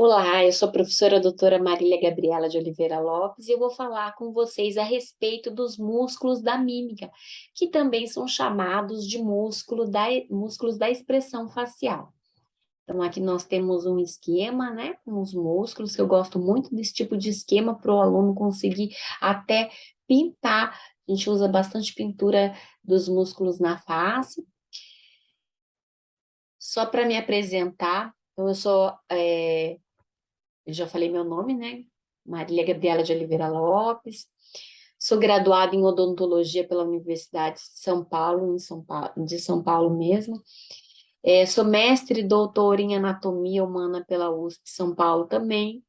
Olá, eu sou a professora doutora Marília Gabriela de Oliveira Lopes e eu vou falar com vocês a respeito dos músculos da mímica, que também são chamados de músculos da expressão facial. Então, aqui nós temos um esquema, né, com os músculos, que eu gosto muito desse tipo de esquema para o aluno conseguir até pintar. A gente usa bastante pintura dos músculos na face. Só para me apresentar, então eu já falei meu nome, né? Marília Gabriela de Oliveira Lopes. Sou graduada em odontologia pela Universidade de São Paulo, de São Paulo mesmo. Sou mestre e doutora em anatomia humana pela USP São Paulo também.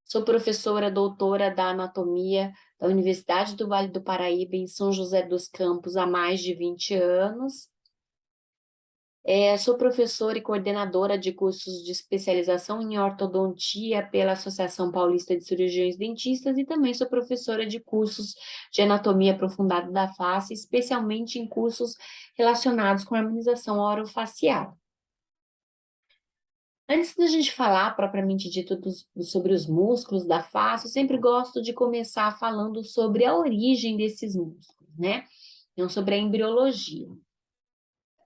Sou professora doutora da anatomia da Universidade do Vale do Paraíba, em São José dos Campos, há mais de 20 anos. Sou professora e coordenadora de cursos de especialização em ortodontia pela Associação Paulista de Cirurgiões Dentistas e também sou professora de cursos de anatomia aprofundada da face, especialmente em cursos relacionados com harmonização orofacial. Antes da gente falar propriamente dito sobre os músculos da face, eu sempre gosto de começar falando sobre a origem desses músculos, né? Então, sobre a embriologia.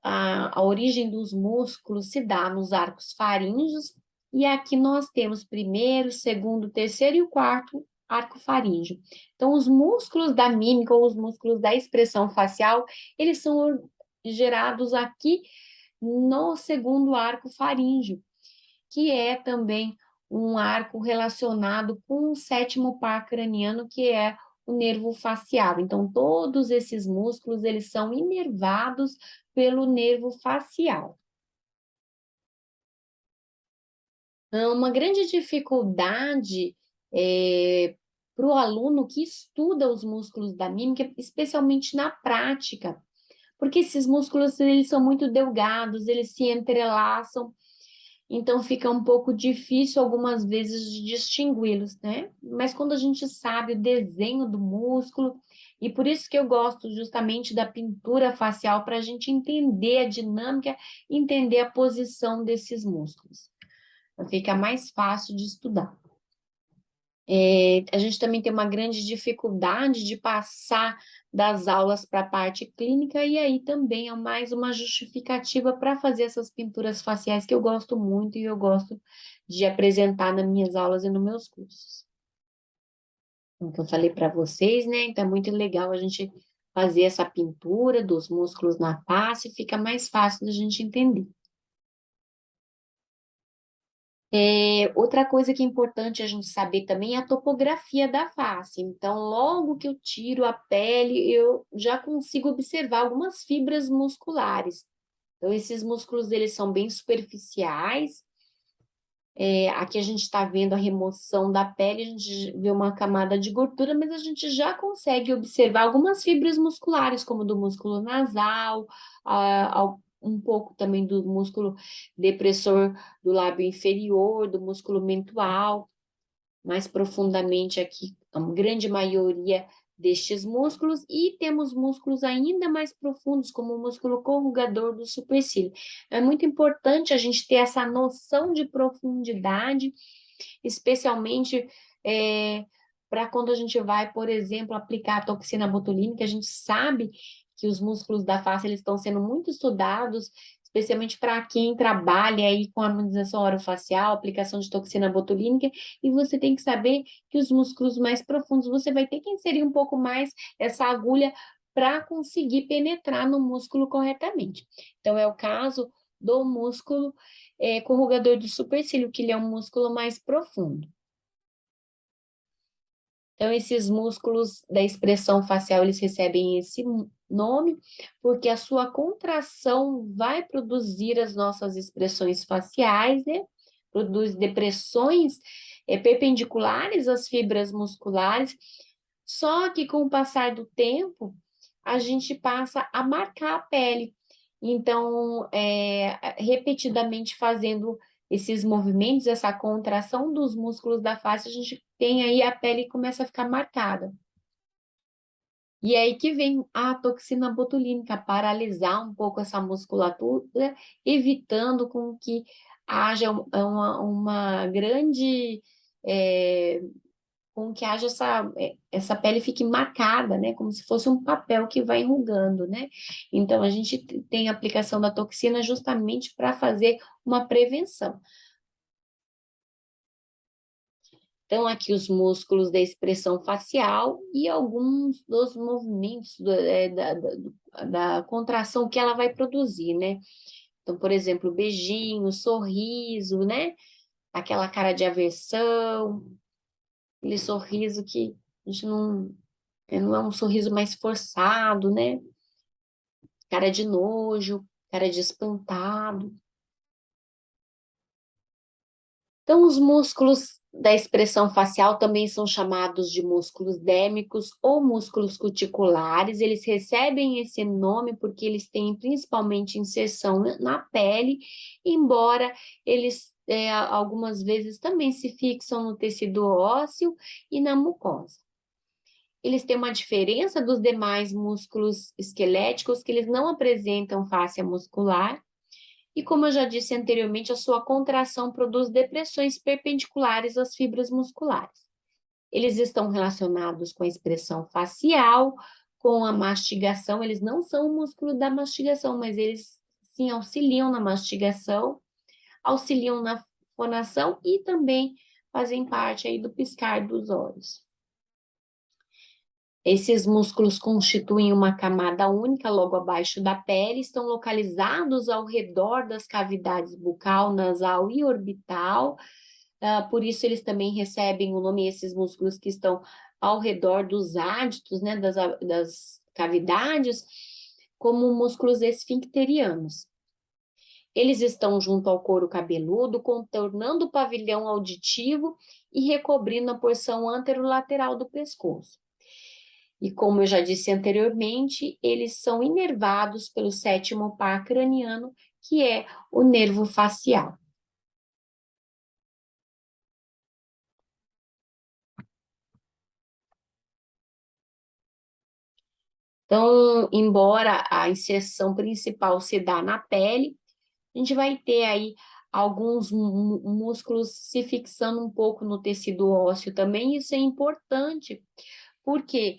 A origem dos músculos se dá nos arcos faríngeos, e aqui nós temos primeiro, segundo, terceiro e o quarto arco faríngeo. Então, os músculos da mímica ou os músculos da expressão facial, eles são gerados aqui no segundo arco faríngeo, que é também um arco relacionado com o sétimo par craniano, que é o nervo facial. Então, todos esses músculos, eles são inervados pelo nervo facial. Uma grande dificuldade para o aluno que estuda os músculos da mímica, especialmente na prática, porque esses músculos eles são muito delgados, eles se entrelaçam, então fica um pouco difícil algumas vezes de distingui-los, né? Mas quando a gente sabe o desenho do músculo, e por isso que eu gosto justamente da pintura facial, para a gente entender a dinâmica, entender a posição desses músculos. Fica mais fácil de estudar. A gente também tem uma grande dificuldade de passar das aulas para a parte clínica, e aí também é mais uma justificativa para fazer essas pinturas faciais que eu gosto muito e eu gosto de apresentar nas minhas aulas e nos meus cursos. Então, que eu falei para vocês, né? Então, é muito legal a gente fazer essa pintura dos músculos na face, fica mais fácil da gente entender. Outra coisa que é importante a gente saber também é a topografia da face. Então, logo que eu tiro a pele, eu já consigo observar algumas fibras musculares. Então, esses músculos, eles são bem superficiais. Aqui a gente está vendo a remoção da pele, a gente vê uma camada de gordura, mas a gente já consegue observar algumas fibras musculares, como do músculo nasal, um pouco também do músculo depressor do lábio inferior, do músculo mentual, mais profundamente aqui, a grande maioria destes músculos, e temos músculos ainda mais profundos, como o músculo corrugador do supercílio. É muito importante a gente ter essa noção de profundidade, especialmente para quando a gente vai, por exemplo, aplicar a toxina botulínica, a gente sabe que os músculos da face eles estão sendo muito estudados, especialmente para quem trabalha aí com harmonização orofacial, aplicação de toxina botulínica, e você tem que saber que os músculos mais profundos você vai ter que inserir um pouco mais essa agulha para conseguir penetrar no músculo corretamente. Então, é o caso do músculo corrugador do supercílio, que ele é um músculo mais profundo. Então, esses músculos da expressão facial, eles recebem esse nome, porque a sua contração vai produzir as nossas expressões faciais, né? Produz depressões perpendiculares às fibras musculares, só que com o passar do tempo, a gente passa a marcar a pele. Então, repetidamente fazendo esses movimentos, essa contração dos músculos da face, a gente tem aí a pele que começa a ficar marcada. E é aí que vem a toxina botulínica, paralisar um pouco essa musculatura, evitando com que haja uma grande... com que haja essa pele fique marcada, né? Como se fosse um papel que vai enrugando, né? Então, a gente tem a aplicação da toxina justamente para fazer uma prevenção. Então, aqui os músculos da expressão facial e alguns dos movimentos da contração que ela vai produzir, né? Então, por exemplo, beijinho, sorriso, né? Aquela cara de aversão, aquele sorriso que a gente não é um sorriso mais forçado, né? Cara de nojo, cara de espantado. Então, os músculos da expressão facial também são chamados de músculos dérmicos ou músculos cuticulares. Eles recebem esse nome porque eles têm principalmente inserção na pele, embora eles algumas vezes também se fixam no tecido ósseo e na mucosa. Eles têm uma diferença dos demais músculos esqueléticos, que eles não apresentam fáscia muscular, e como eu já disse anteriormente, a sua contração produz depressões perpendiculares às fibras musculares. Eles estão relacionados com a expressão facial, com a mastigação, eles não são o músculo da mastigação, mas eles sim auxiliam na mastigação, auxiliam na fonação e também fazem parte aí do piscar dos olhos. Esses músculos constituem uma camada única logo abaixo da pele, estão localizados ao redor das cavidades bucal, nasal e orbital. Por isso, eles também recebem o nome, esses músculos que estão ao redor dos áditos, né, das cavidades, como músculos esfincterianos. Eles estão junto ao couro cabeludo, contornando o pavilhão auditivo e recobrindo a porção anterolateral do pescoço. E como eu já disse anteriormente, eles são inervados pelo sétimo par craniano, que é o nervo facial. Então, embora a inserção principal se dá na pele, a gente vai ter aí alguns músculos se fixando um pouco no tecido ósseo também. Isso é importante, porque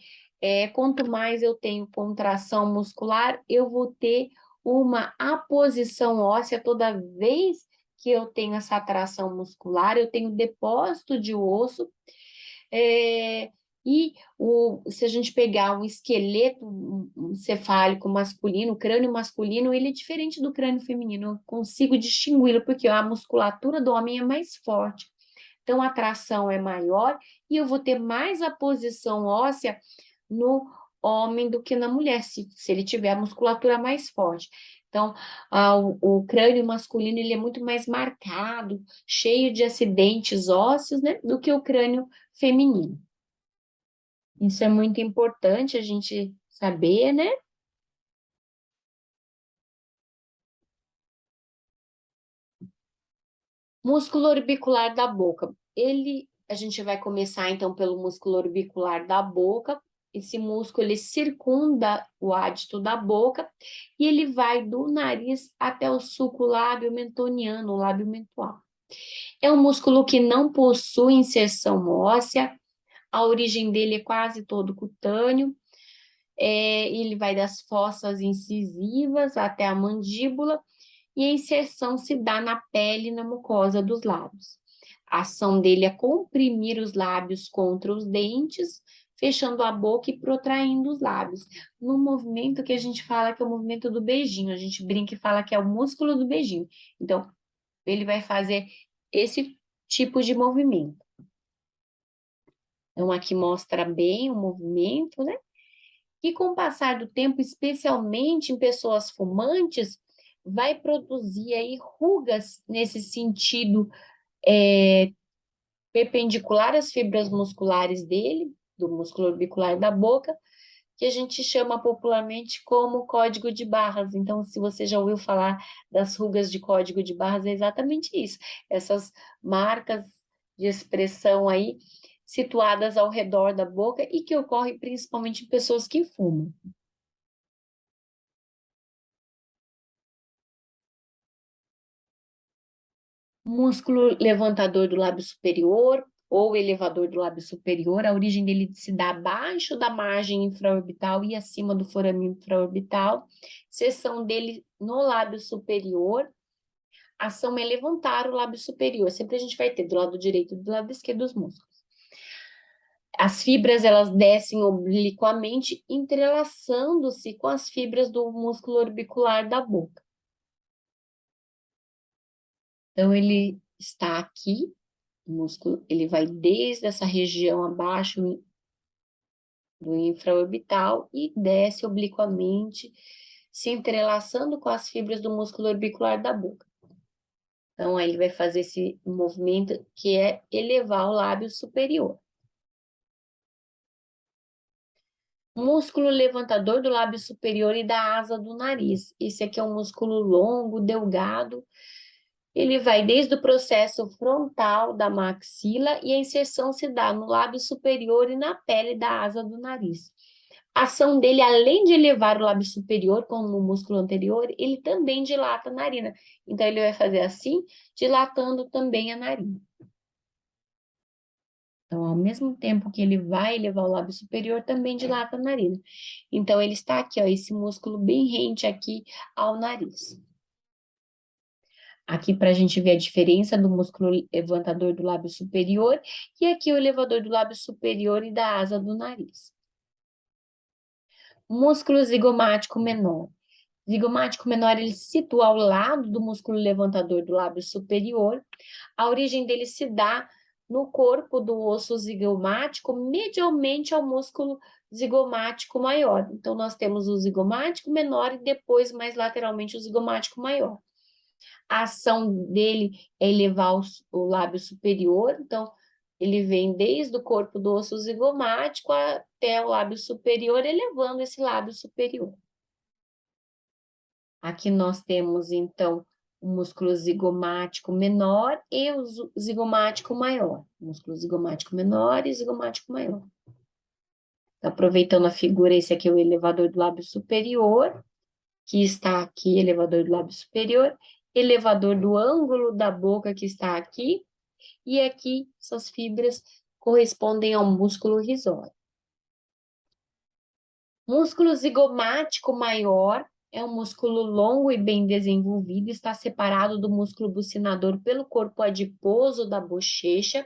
quanto mais eu tenho contração muscular, eu vou ter uma aposição óssea toda vez que eu tenho essa atração muscular, eu tenho depósito de osso, e se a gente pegar um esqueleto cefálico masculino, o crânio masculino, ele é diferente do crânio feminino, eu consigo distingui-lo, porque a musculatura do homem é mais forte, então a tração é maior, e eu vou ter mais a posição óssea no homem do que na mulher, se ele tiver a musculatura mais forte. Então, o crânio masculino ele é muito mais marcado, cheio de acidentes ósseos, né, do que o crânio feminino. Isso é muito importante a gente saber, né? Músculo orbicular da boca. A gente vai começar então pelo músculo orbicular da boca. Esse músculo ele circunda o ádito da boca e ele vai do nariz até o sulco lábio mentoniano, o lábio mental. É um músculo que não possui inserção óssea, a origem dele é quase todo cutâneo, ele vai das fossas incisivas até a mandíbula, e a inserção se dá na pele e na mucosa dos lábios. A ação dele é comprimir os lábios contra os dentes, fechando a boca e protraindo os lábios, no movimento que a gente fala que é o movimento do beijinho, a gente brinca e fala que é o músculo do beijinho. Então, ele vai fazer esse tipo de movimento. Então, aqui mostra bem o movimento, né? E com o passar do tempo, especialmente em pessoas fumantes, vai produzir aí rugas nesse sentido perpendicular às fibras musculares dele, do músculo orbicular da boca, que a gente chama popularmente como código de barras. Então, se você já ouviu falar das rugas de código de barras, é exatamente isso. Essas marcas de expressão aí situadas ao redor da boca e que ocorrem principalmente em pessoas que fumam. Músculo levantador do lábio superior ou elevador do lábio superior, a origem dele se dá abaixo da margem infraorbital e acima do forame infraorbital. Seção dele no lábio superior. Ação é levantar o lábio superior. Sempre a gente vai ter do lado direito e do lado esquerdo os músculos. As fibras, elas descem obliquamente, entrelaçando-se com as fibras do músculo orbicular da boca. Então, ele está aqui, o músculo, ele vai desde essa região abaixo do infraorbital e desce obliquamente, se entrelaçando com as fibras do músculo orbicular da boca. Então, aí ele vai fazer esse movimento que é elevar o lábio superior. Músculo levantador do lábio superior e da asa do nariz. Esse aqui é um músculo longo, delgado. Ele vai desde o processo frontal da maxila e a inserção se dá no lábio superior e na pele da asa do nariz. A ação dele, além de elevar o lábio superior, como no músculo anterior, ele também dilata a narina. Então, ele vai fazer assim, dilatando também a narina. Então, ao mesmo tempo que ele vai elevar o lábio superior, também dilata a narina. Então, ele está aqui, ó, esse músculo bem rente aqui ao nariz. Aqui para a gente ver a diferença do músculo levantador do lábio superior e aqui o elevador do lábio superior e da asa do nariz. Músculo zigomático menor. Zigomático menor, ele se situa ao lado do músculo levantador do lábio superior. A origem dele se dá no corpo do osso zigomático, medialmente ao músculo zigomático maior. Então, nós temos o zigomático menor e depois, mais lateralmente, o zigomático maior. A ação dele é elevar o lábio superior, então, ele vem desde o corpo do osso zigomático até o lábio superior, elevando esse lábio superior. Aqui nós temos, então, o músculo zigomático menor e o zigomático maior. Músculo zigomático menor e zigomático maior. Aproveitando a figura, esse aqui é o elevador do lábio superior, que está aqui, elevador do lábio superior, elevador do ângulo da boca, que está aqui, e aqui essas fibras correspondem ao músculo risório. Músculo zigomático maior é um músculo longo e bem desenvolvido, está separado do músculo bucinador pelo corpo adiposo da bochecha.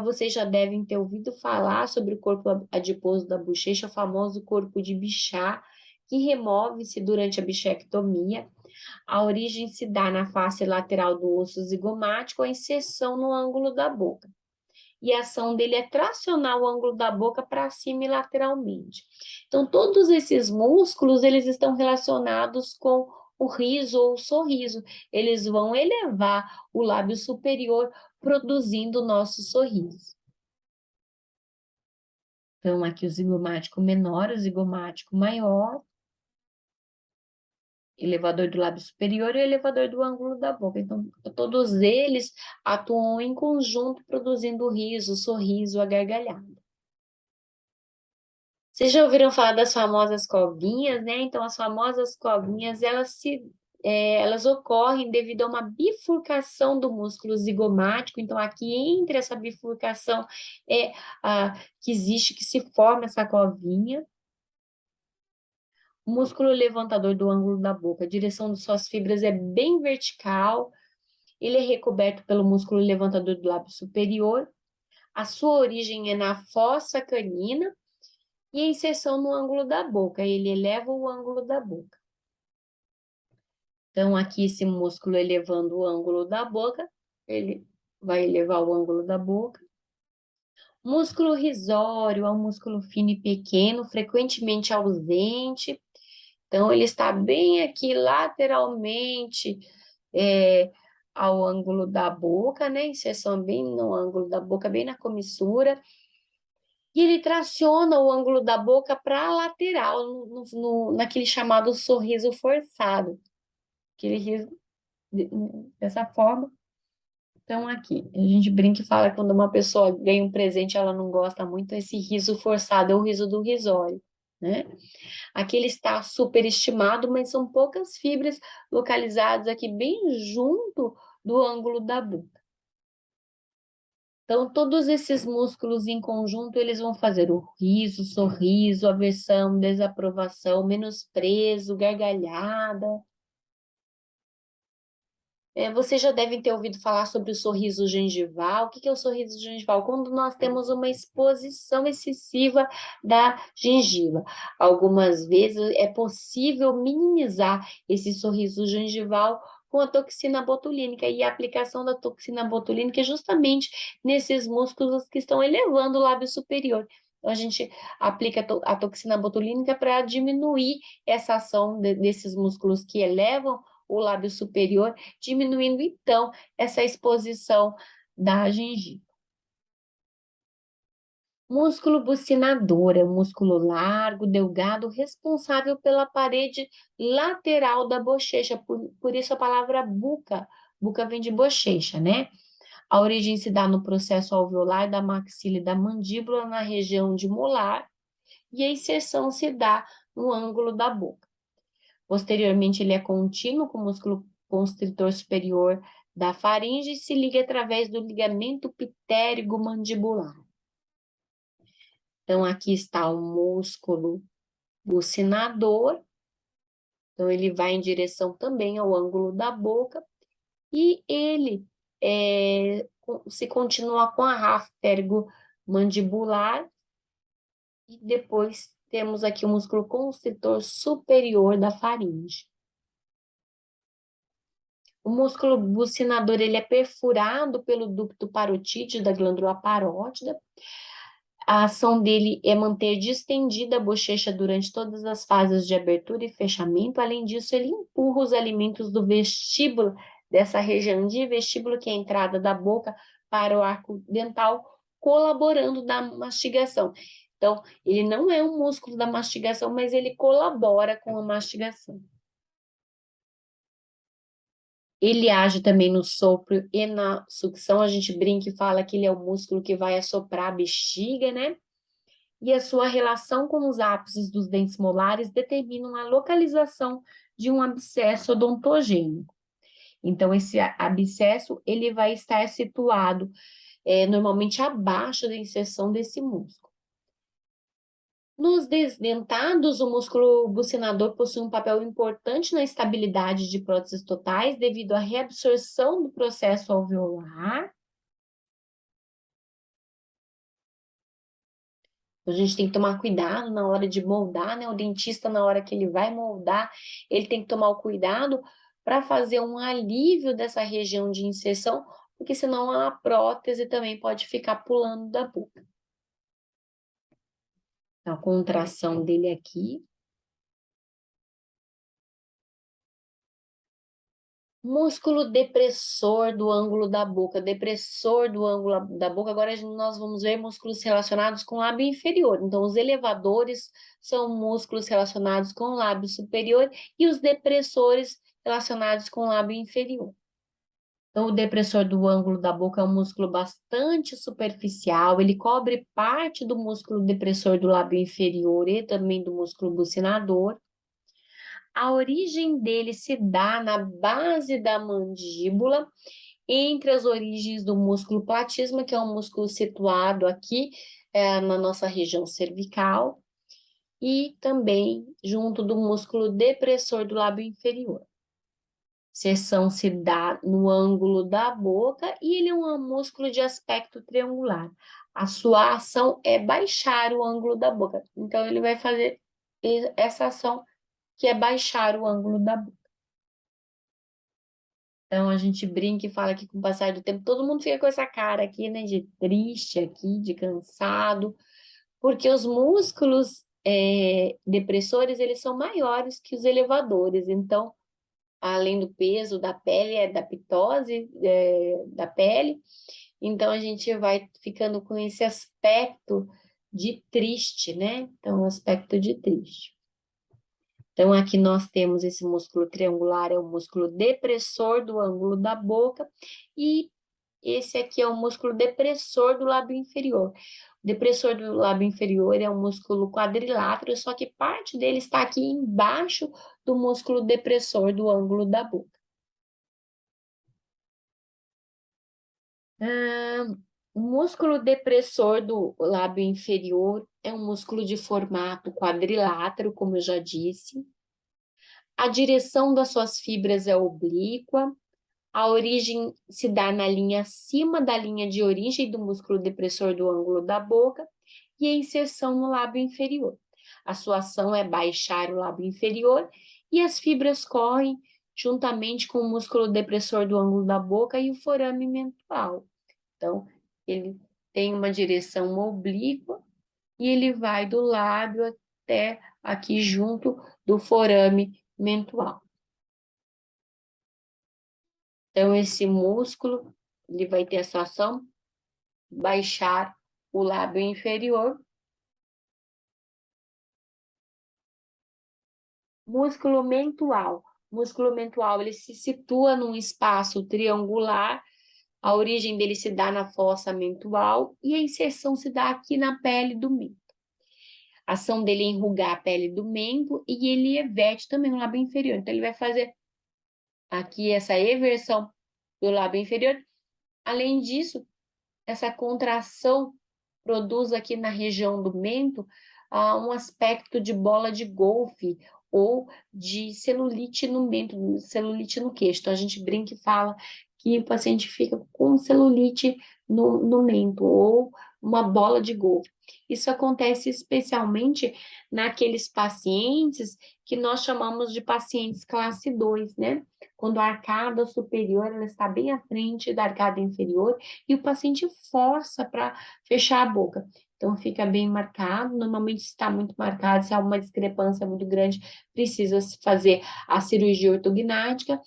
Vocês já devem ter ouvido falar sobre o corpo adiposo da bochecha, o famoso corpo de Bichat, que remove-se durante a bichectomia. A origem se dá na face lateral do osso zigomático, a inserção no ângulo da boca. E a ação dele é tracionar o ângulo da boca para cima e lateralmente. Então, todos esses músculos, eles estão relacionados com o riso ou o sorriso. Eles vão elevar o lábio superior, produzindo o nosso sorriso. Então, aqui o zigomático menor, o zigomático maior, elevador do lábio superior e o elevador do ângulo da boca. Então, todos eles atuam em conjunto, produzindo o riso, o sorriso, a gargalhada. Vocês já ouviram falar das famosas covinhas, né? Então, as famosas covinhas, elas ocorrem devido a uma bifurcação do músculo zigomático. Então, aqui entre essa bifurcação que existe, que se forma essa covinha. O músculo levantador do ângulo da boca, a direção de suas fibras é bem vertical, ele é recoberto pelo músculo levantador do lábio superior, a sua origem é na fossa canina e a inserção no ângulo da boca, ele eleva o ângulo da boca. Então, aqui esse músculo elevando o ângulo da boca, ele vai elevar o ângulo da boca. Músculo risório é um músculo fino e pequeno, frequentemente ausente. Então, ele está bem aqui lateralmente ao ângulo da boca, né? Inserção bem no ângulo da boca, bem na comissura. E ele traciona o ângulo da boca para a lateral, naquele chamado sorriso forçado. Aquele riso dessa forma. Então, aqui, a gente brinca e fala que quando uma pessoa ganha um presente, ela não gosta muito, esse riso forçado é o riso do risório, né? Aqui ele está superestimado, mas são poucas fibras localizadas aqui bem junto do ângulo da boca. Então, todos esses músculos em conjunto, eles vão fazer o riso, sorriso, aversão, desaprovação, menosprezo, gargalhada. Vocês já devem ter ouvido falar sobre o sorriso gengival. O que é o sorriso gengival? Quando nós temos uma exposição excessiva da gengiva. Algumas vezes é possível minimizar esse sorriso gengival com a toxina botulínica, e a aplicação da toxina botulínica é justamente nesses músculos que estão elevando o lábio superior. Então, a gente aplica a toxina botulínica para diminuir essa ação desses músculos que elevam o lábio superior, diminuindo então essa exposição da gengiva. Músculo bucinador é um músculo largo, delgado, responsável pela parede lateral da bochecha, por isso a palavra buca. Buca vem de bochecha, né? A origem se dá no processo alveolar da maxila e da mandíbula, na região de molar, e a inserção se dá no ângulo da boca. Posteriormente, ele é contínuo com o músculo constritor superior da faringe e se liga através do ligamento pitérigo mandibular. Então, aqui está o músculo bucinador. Então, ele vai em direção também ao ângulo da boca. E ele se continua com a ráftero mandibular. E depois temos aqui o músculo constritor superior da faringe. O músculo bucinador, ele é perfurado pelo ducto parotídeo da glândula parótida. A ação dele é manter distendida a bochecha durante todas as fases de abertura e fechamento. Além disso, ele empurra os alimentos do vestíbulo, dessa região de vestíbulo, que é a entrada da boca, para o arco dental, colaborando na mastigação. Então, ele não é um músculo da mastigação, mas ele colabora com a mastigação. Ele age também no sopro e na sucção. A gente brinca e fala que ele é o músculo que vai assoprar a bexiga, né? E a sua relação com os ápices dos dentes molares determinam a localização de um abscesso odontogênico. Então, esse abscesso, ele vai estar situado normalmente abaixo da inserção desse músculo. Nos desdentados, o músculo bucinador possui um papel importante na estabilidade de próteses totais devido à reabsorção do processo alveolar. A gente tem que tomar cuidado na hora de moldar, né? O dentista, na hora que ele vai moldar, ele tem que tomar o cuidado para fazer um alívio dessa região de inserção, porque senão a prótese também pode ficar pulando da boca. A contração dele aqui. Músculo depressor do ângulo da boca. Depressor do ângulo da boca. Agora nós vamos ver músculos relacionados com o lábio inferior. Então, os elevadores são músculos relacionados com o lábio superior e os depressores relacionados com o lábio inferior. Então, o depressor do ângulo da boca é um músculo bastante superficial, ele cobre parte do músculo depressor do lábio inferior e também do músculo bucinador. A origem dele se dá na base da mandíbula, entre as origens do músculo platisma, que é um músculo situado aqui na nossa região cervical, e também junto do músculo depressor do lábio inferior. Seção se dá no ângulo da boca e ele é um músculo de aspecto triangular. A sua ação é baixar o ângulo da boca. Então, ele vai fazer essa ação que é baixar o ângulo da boca. Então, a gente brinca e fala que com o passar do tempo, todo mundo fica com essa cara aqui, né, de triste aqui, de cansado, porque os músculos depressores, eles são maiores que os elevadores. Então, além do peso da pele, da pitose da pele, então a gente vai ficando com esse aspecto de triste, né? Então, aspecto de triste. Então, aqui nós temos esse músculo triangular, é o músculo depressor do ângulo da boca, e esse aqui é o músculo depressor do lábio inferior. O depressor do lábio inferior é um músculo quadrilátero, só que parte dele está aqui embaixo do músculo depressor do ângulo da boca. Ah, o músculo depressor do lábio inferior é um músculo de formato quadrilátero, como eu já disse. A direção das suas fibras é oblíqua. A origem se dá na linha acima da linha de origem do músculo depressor do ângulo da boca e a inserção no lábio inferior. A sua ação é baixar o lábio inferior e as fibras correm juntamente com o músculo depressor do ângulo da boca e o forame mental. Então, ele tem uma direção oblíqua e ele vai do lábio até aqui junto do forame mental. Então, esse músculo, ele vai ter essa ação, baixar o lábio inferior. Músculo mental. Músculo mental, ele se situa num espaço triangular, a origem dele se dá na fossa mental e a inserção se dá aqui na pele do mento. A ação dele é enrugar a pele do mento e ele everte também o lábio inferior. Então, ele vai fazer aqui essa eversão do lábio inferior. Além disso, essa contração produz aqui na região do mento um aspecto de bola de golfe ou de celulite no mento, celulite no queixo. Então, a gente brinca e fala que o paciente fica com celulite no mento ou uma bola de golfe. Isso acontece especialmente naqueles pacientes que nós chamamos de pacientes classe 2, né? Quando a arcada superior ela está bem à frente da arcada inferior e o paciente força para fechar a boca. Então, fica bem marcado. Normalmente, está muito marcado, se há uma discrepância muito grande, precisa se fazer a cirurgia ortognática.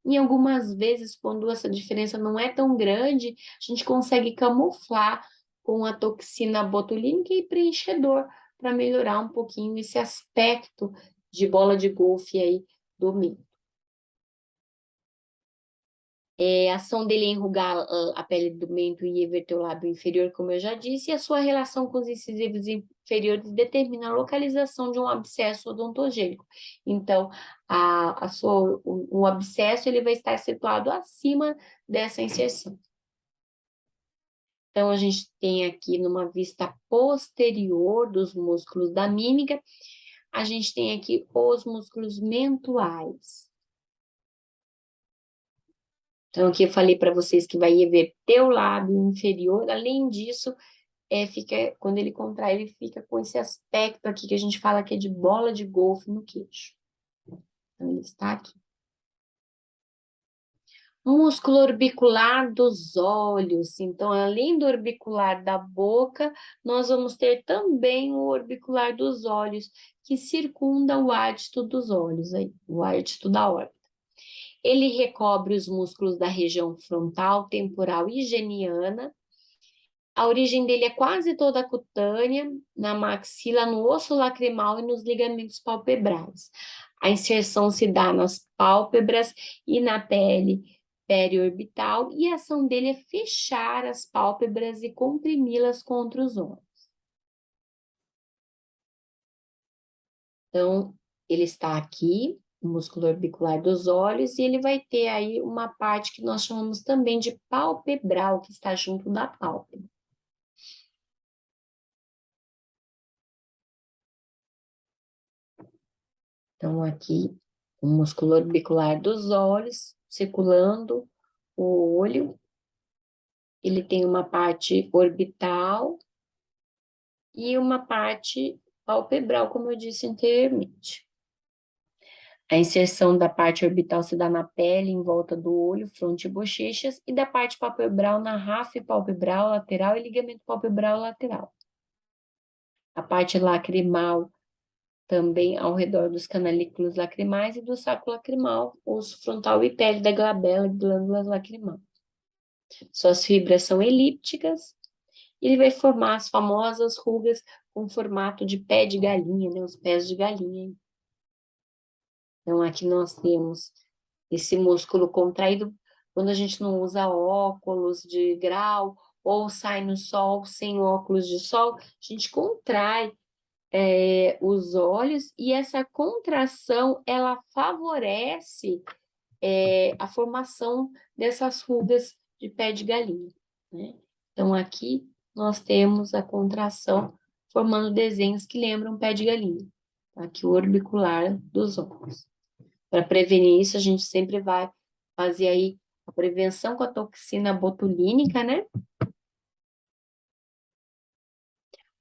E algumas vezes, quando essa diferença não é tão grande, a gente consegue camuflar com a toxina botulínica e preenchedor para melhorar um pouquinho esse aspecto de bola de golfe aí do milho. A ação dele é enrugar a pele do mento e everter o lábio inferior, como eu já disse, e a sua relação com os incisivos inferiores determina a localização de um abscesso odontogênico. Então, o abscesso ele vai estar situado acima dessa inserção. Então, a gente tem aqui numa vista posterior dos músculos da mímica, a gente tem aqui os músculos mentuais. Então, aqui eu falei para vocês que vai reverter o lábio inferior. Além disso, quando ele contrai, ele fica com esse aspecto aqui que a gente fala que é de bola de golfe no queixo. Então, ele está aqui. Músculo orbicular dos olhos. Então, além do orbicular da boca, nós vamos ter também o orbicular dos olhos, que circunda o ádito dos olhos, aí, o ádito da órbita. Ele recobre os músculos da região frontal, temporal e geniana. A origem dele é quase toda cutânea, na maxila, no osso lacrimal e nos ligamentos palpebrais. A inserção se dá nas pálpebras e na pele periorbital, e a ação dele é fechar as pálpebras e comprimi-las contra os olhos. Então, ele está aqui, o músculo orbicular dos olhos, e ele vai ter aí uma parte que nós chamamos também de palpebral, que está junto da pálpebra. Então, aqui, o músculo orbicular dos olhos, circulando o olho. Ele tem uma parte orbital e uma parte palpebral, como eu disse anteriormente. A inserção da parte orbital se dá na pele, em volta do olho, fronte e bochechas, e da parte palpebral na ráfia palpebral lateral e ligamento palpebral lateral. A parte lacrimal também ao redor dos canalículos lacrimais e do saco lacrimal, osso frontal e pele da glabela e glândulas lacrimal. Suas fibras são elípticas e ele vai formar as famosas rugas com formato de pé de galinha, né? Os pés de galinha. Então, aqui nós temos esse músculo contraído quando a gente não usa óculos de grau ou sai no sol sem óculos de sol, a gente contrai os olhos e essa contração ela favorece a formação dessas rugas de pé de galinha. né? Então, aqui nós temos a contração formando desenhos que lembram pé de galinha. Aqui o orbicular dos olhos. Para prevenir isso, a gente sempre vai fazer aí a prevenção com a toxina botulínica, né?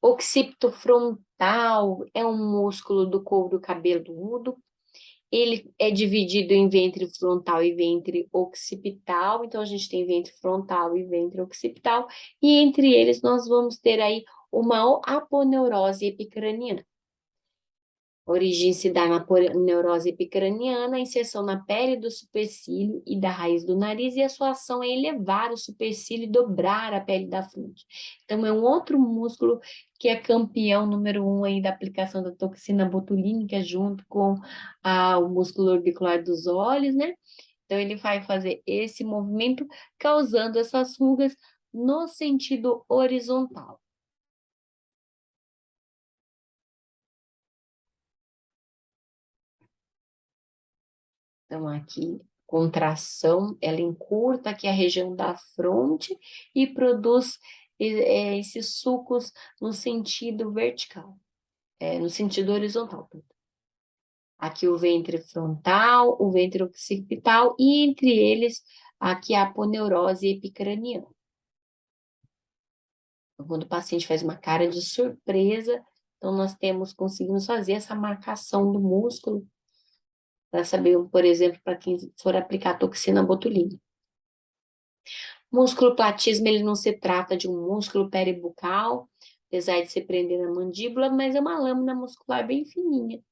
Occipito frontal é um músculo do couro cabeludo. Ele é dividido em ventre frontal e ventre occipital. Então, a gente tem ventre frontal e ventre occipital. E entre eles, nós vamos ter aí uma aponeurose epicraniana. A origem se dá na neurose epicraniana, a inserção na pele do supercílio e da raiz do nariz, e a sua ação é elevar o supercílio e dobrar a pele da fronte. Então, é um outro músculo que é campeão número 1 aí da aplicação da toxina botulínica junto com o músculo orbicular dos olhos, né? Então, ele vai fazer esse movimento causando essas rugas no sentido horizontal. Então, aqui, contração, ela encurta aqui a região da fronte e produz esses sulcos no sentido vertical, no sentido horizontal. Aqui o ventre frontal, o ventre occipital e entre eles aqui a aponeurose epicraniana. Quando o paciente faz uma cara de surpresa, então nós conseguimos fazer essa marcação do músculo para saber, por exemplo, para quem for aplicar toxina botulínica. Músculo platismo, ele não se trata de um músculo peribucal, apesar de se prender na mandíbula, mas é uma lâmina muscular bem fininha.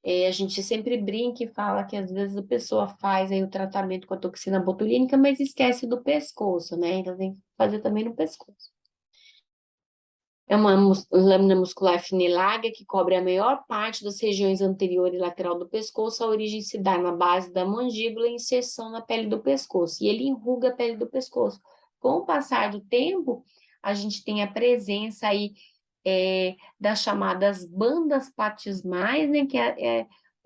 A gente sempre brinca e fala que às vezes a pessoa faz aí o tratamento com a toxina botulínica, mas esquece do pescoço, né? Então tem que fazer também no pescoço. É uma lâmina muscular fina e larga que cobre a maior parte das regiões anterior e lateral do pescoço. A origem se dá na base da mandíbula e inserção na pele do pescoço. E ele enruga a pele do pescoço. Com o passar do tempo, a gente tem a presença aí das chamadas bandas platismais, né?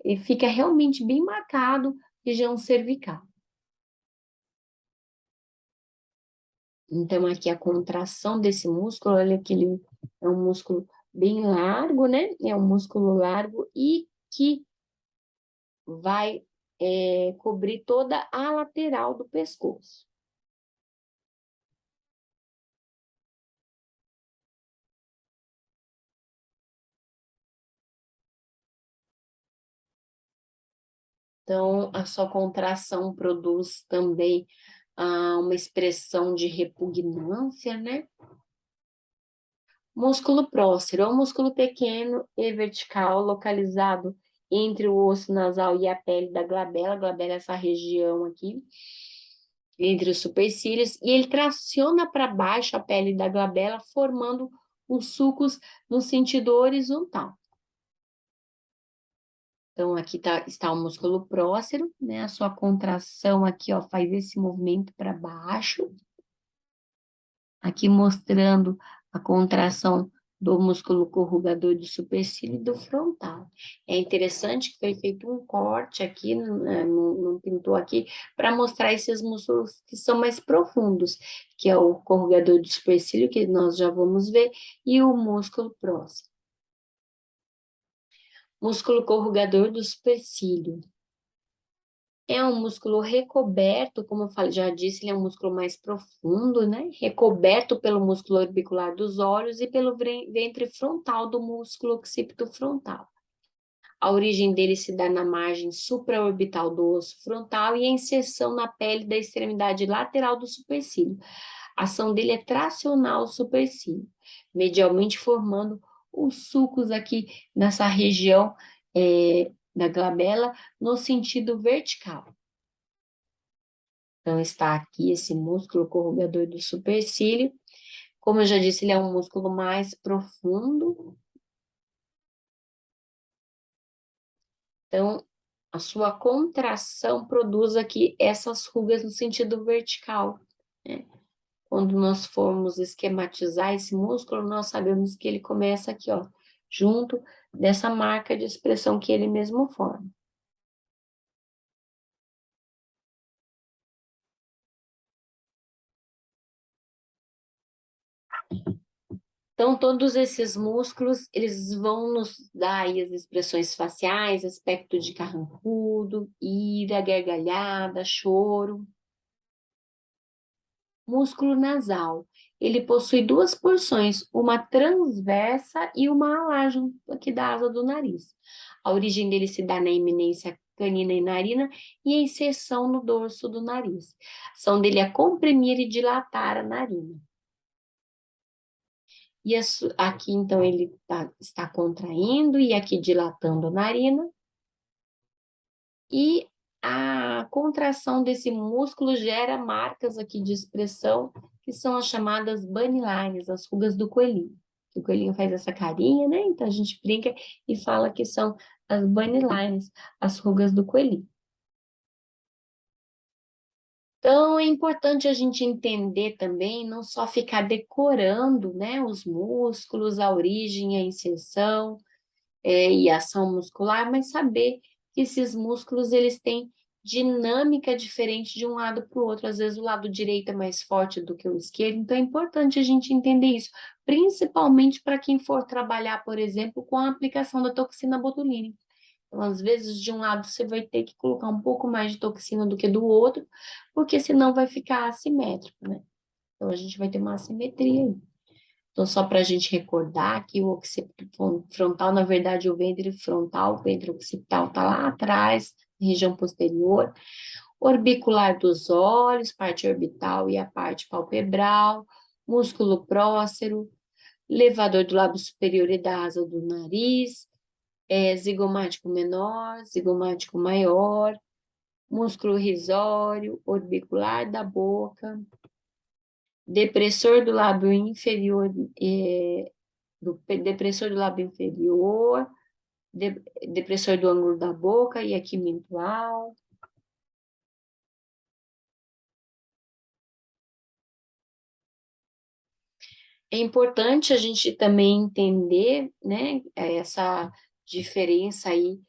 E fica realmente bem marcado região cervical. Então, aqui a contração desse músculo, olha que ele é um músculo bem largo, né? É um músculo largo e que vai cobrir toda a lateral do pescoço. Então, a sua contração produz também uma expressão de repugnância, né? Músculo próximo é um músculo pequeno e vertical, localizado entre o osso nasal e a pele da glabela. A glabela é essa região aqui, entre os supercílios, e ele traciona para baixo a pele da glabela, formando os sulcos no sentido horizontal. Então, aqui está o músculo próximo, né? A sua contração aqui, ó, faz esse movimento para baixo. Aqui mostrando a contração do músculo corrugador do supercílio e do frontal. É interessante que foi feito um corte aqui, no pintor aqui, para mostrar esses músculos que são mais profundos, que é o corrugador do supercílio, que nós já vamos ver, e o músculo próximo. Músculo corrugador do supercílio. É um músculo recoberto, como eu falei, já disse, ele é um músculo mais profundo, né? Recoberto pelo músculo orbicular dos olhos e pelo ventre frontal do músculo occipito frontal. A origem dele se dá na margem supraorbital do osso frontal e a inserção na pele da extremidade lateral do supercílio. A ação dele é tracionar o supercílio, medialmente formando os sulcos aqui nessa região da glabela no sentido vertical. Então, está aqui esse músculo corrugador do supercílio. Como eu já disse, ele é um músculo mais profundo. Então, a sua contração produz aqui essas rugas no sentido vertical, né? Quando nós formos esquematizar esse músculo, nós sabemos que ele começa aqui, ó, junto dessa marca de expressão que ele mesmo forma. Então, todos esses músculos, eles vão nos dar aí as expressões faciais, aspecto de carrancudo, ira, gargalhada, choro. Músculo nasal. Ele possui duas porções, uma transversa e uma alágena aqui da asa do nariz. A origem dele se dá na eminência canina e narina e a inserção no dorso do nariz. A ação dele é comprimir e dilatar a narina. E aqui, então, ele está contraindo e aqui dilatando a narina. E a contração desse músculo gera marcas aqui de expressão, que são as chamadas bunny lines, as rugas do coelhinho. O coelhinho faz essa carinha, né? Então, a gente brinca e fala que são as bunny lines, as rugas do coelhinho. Então, é importante a gente entender também, não só ficar decorando, né, os músculos, a origem, a inserção, e ação muscular, mas saber que esses músculos, eles têm dinâmica diferente de um lado para o outro. Às vezes, o lado direito é mais forte do que o esquerdo, então é importante a gente entender isso, principalmente para quem for trabalhar, por exemplo, com a aplicação da toxina botulínica. Então, às vezes, de um lado você vai ter que colocar um pouco mais de toxina do que do outro, porque senão vai ficar assimétrico, né? Então, a gente vai ter uma assimetria aí. Então, só para a gente recordar que o occipito frontal, na verdade, o ventre frontal, o ventre occipital está lá atrás, região posterior, orbicular dos olhos, parte orbital e a parte palpebral, músculo prócero, elevador do lábio superior e da asa do nariz, zigomático menor, zigomático maior, músculo risório, orbicular da boca, depressor do lábio inferior, depressor do lábio inferior, depressor do ângulo da boca e aqui mental. É importante a gente também entender, né, essa diferença aí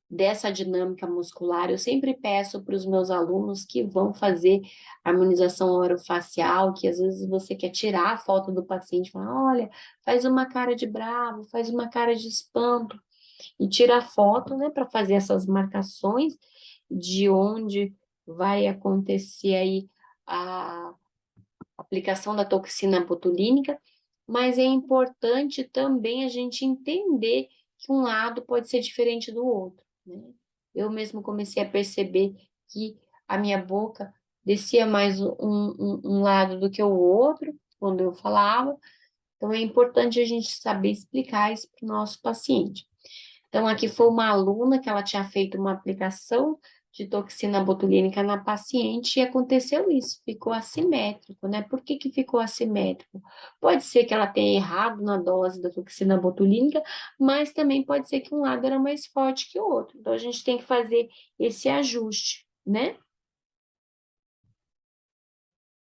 dessa dinâmica muscular. Eu sempre peço para os meus alunos que vão fazer harmonização orofacial, que às vezes você quer tirar a foto do paciente, fala, olha, faz uma cara de bravo, faz uma cara de espanto, e tira a foto, né, para fazer essas marcações de onde vai acontecer aí a aplicação da toxina botulínica, mas é importante também a gente entender que um lado pode ser diferente do outro, né? Eu mesmo comecei a perceber que a minha boca descia mais um lado do que o outro quando eu falava, então é importante a gente saber explicar isso para o nosso paciente. Então, aqui foi uma aluna que ela tinha feito uma aplicação de toxina botulínica na paciente e aconteceu isso, ficou assimétrico, né? Por que que ficou assimétrico? Pode ser que ela tenha errado na dose da toxina botulínica, mas também pode ser que um lado era mais forte que o outro. Então, a gente tem que fazer esse ajuste, né?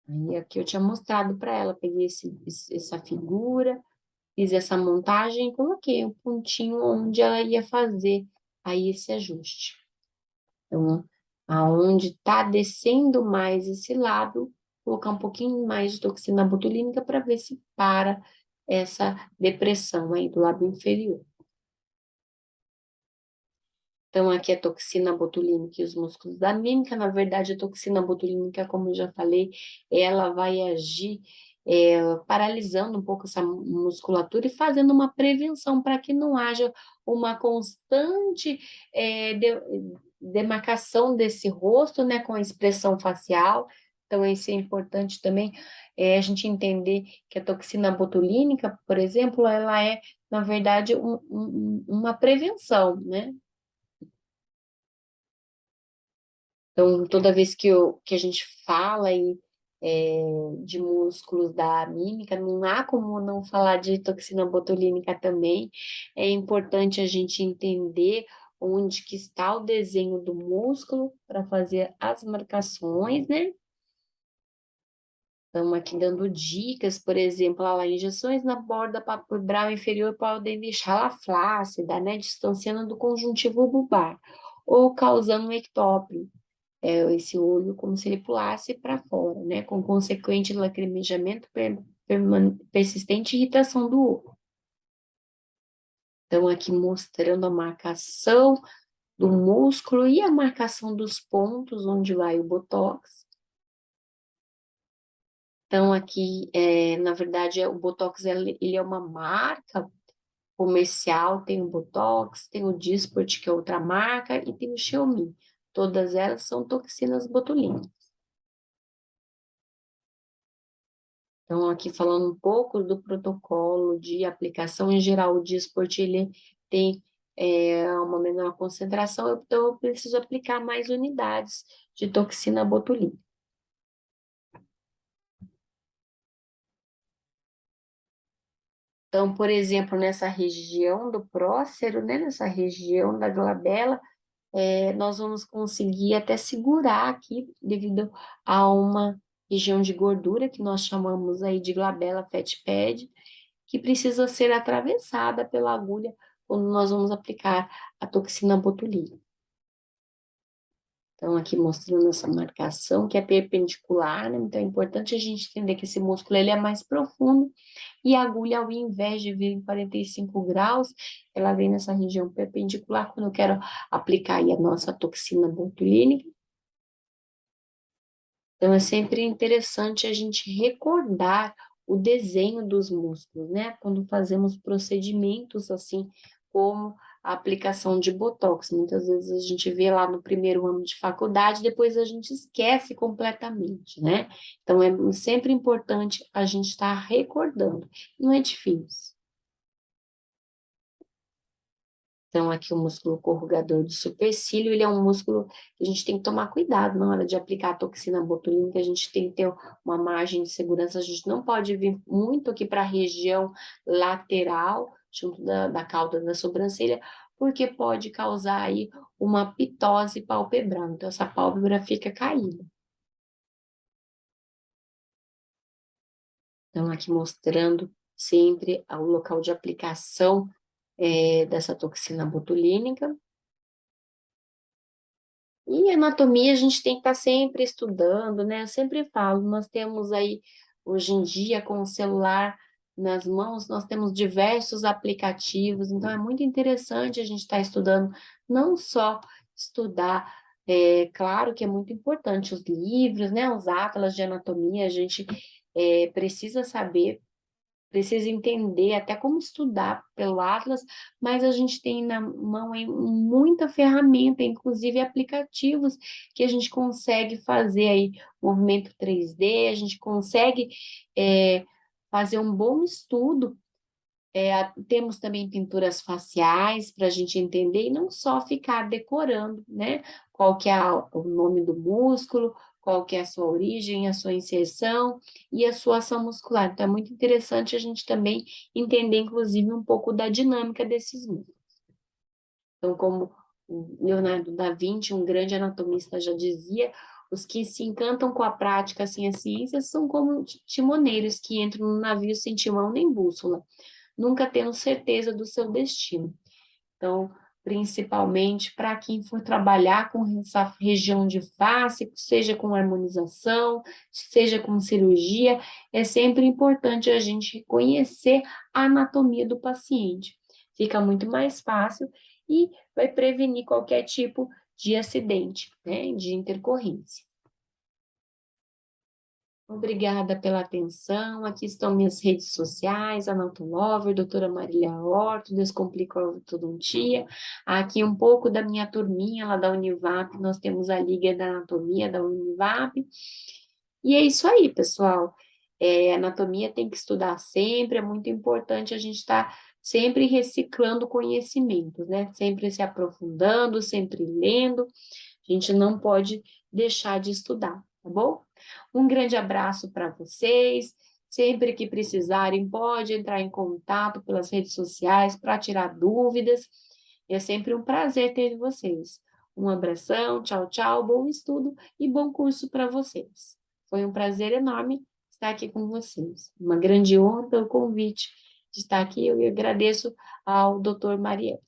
Aí aqui eu tinha mostrado para ela, peguei essa figura, fiz essa montagem e coloquei o pontinho onde ela ia fazer aí esse ajuste. Então, aonde está descendo mais esse lado, colocar um pouquinho mais de toxina botulínica para ver se para essa depressão aí do lábio inferior. Então, aqui a toxina botulínica e os músculos da mímica, na verdade, a toxina botulínica, como eu já falei, ela vai agir paralisando um pouco essa musculatura e fazendo uma prevenção para que não haja uma constante demarcação desse rosto, né, com a expressão facial. Então, isso é importante também, a gente entender que a toxina botulínica, por exemplo, ela é, na verdade, uma prevenção, né? Então, toda vez que a gente fala de músculos da mímica, não há como não falar de toxina botulínica também. É importante a gente entender onde que está o desenho do músculo para fazer as marcações, né? Estamos aqui dando dicas, por exemplo, olha lá, injeções na borda palpebral inferior podem deixá-la flácida, né? Distanciando do conjuntivo bulbar, ou causando um ectópio, esse olho como se ele pulasse para fora, né? Com consequente lacrimejamento persistente irritação do olho. Então, aqui mostrando a marcação do músculo e a marcação dos pontos onde vai o botox. Então, aqui, na verdade, o botox ele é uma marca comercial, tem o botox, tem o Dysport, que é outra marca, e tem o Xiaomi. Todas elas são toxinas botulínicas. Então, aqui falando um pouco do protocolo de aplicação em geral, o Dysport, ele tem uma menor concentração, então eu preciso aplicar mais unidades de toxina botulínica. Então, por exemplo, nessa região do prócero, né, nessa região da glabela, nós vamos conseguir até segurar aqui, devido a uma região de gordura, que nós chamamos aí de glabela fat pad, que precisa ser atravessada pela agulha quando nós vamos aplicar a toxina botulínica. Então, aqui mostrando essa marcação que é perpendicular, né? Então, é importante a gente entender que esse músculo ele é mais profundo e a agulha, ao invés de vir em 45 graus, ela vem nessa região perpendicular quando eu quero aplicar aí a nossa toxina botulínica. Então, é sempre interessante a gente recordar o desenho dos músculos, né? Quando fazemos procedimentos assim, como a aplicação de botox. Muitas vezes a gente vê lá no primeiro ano de faculdade, depois a gente esquece completamente, né? Então, é sempre importante a gente estar recordando. Não é difícil. Então, aqui o músculo corrugador do supercílio, ele é um músculo que a gente tem que tomar cuidado na hora de aplicar a toxina botulínica, a gente tem que ter uma margem de segurança, a gente não pode vir muito aqui para a região lateral, junto da cauda da sobrancelha, porque pode causar aí uma pitose palpebral, então essa pálpebra fica caída. Então, aqui mostrando sempre o local de aplicação dessa toxina botulínica. E anatomia a gente tem que estar sempre estudando, né? Eu sempre falo, nós temos aí, hoje em dia, com o celular nas mãos, nós temos diversos aplicativos, então é muito interessante a gente estar estudando, não só estudar, claro que é muito importante os livros, né? Os atlas de anatomia, a gente precisa saber, precisa entender até como estudar pelo Atlas, mas a gente tem na mão aí muita ferramenta, inclusive aplicativos que a gente consegue fazer aí movimento 3D, a gente consegue fazer um bom estudo. Temos também pinturas faciais para a gente entender e não só ficar decorando, né? Qual que é o nome do músculo, qual que é a sua origem, a sua inserção e a sua ação muscular. Então, é muito interessante a gente também entender, inclusive, um pouco da dinâmica desses músculos. Então, como o Leonardo da Vinci, um grande anatomista, já dizia, os que se encantam com a prática sem a ciência são como timoneiros que entram no navio sem timão nem bússola, nunca tendo certeza do seu destino. Então, principalmente para quem for trabalhar com essa região de face, seja com harmonização, seja com cirurgia, é sempre importante a gente conhecer a anatomia do paciente. Fica muito mais fácil e vai prevenir qualquer tipo de acidente, né, de intercorrência. Obrigada pela atenção. Aqui estão minhas redes sociais, Anatomover, doutora Marília Horto, Descomplica a Ortodontia. Aqui um pouco da minha turminha lá da Univap, nós temos a Liga da Anatomia da Univap. E é isso aí, pessoal. Anatomia tem que estudar sempre, é muito importante a gente estar sempre reciclando conhecimentos, né? Sempre se aprofundando, sempre lendo. A gente não pode deixar de estudar, tá bom? Um grande abraço para vocês. Sempre que precisarem, pode entrar em contato pelas redes sociais para tirar dúvidas. É sempre um prazer ter vocês. Um abração, tchau, tchau, bom estudo e bom curso para vocês. Foi um prazer enorme estar aqui com vocês. Uma grande honra pelo convite de estar aqui. Eu agradeço ao Dr. Marielle.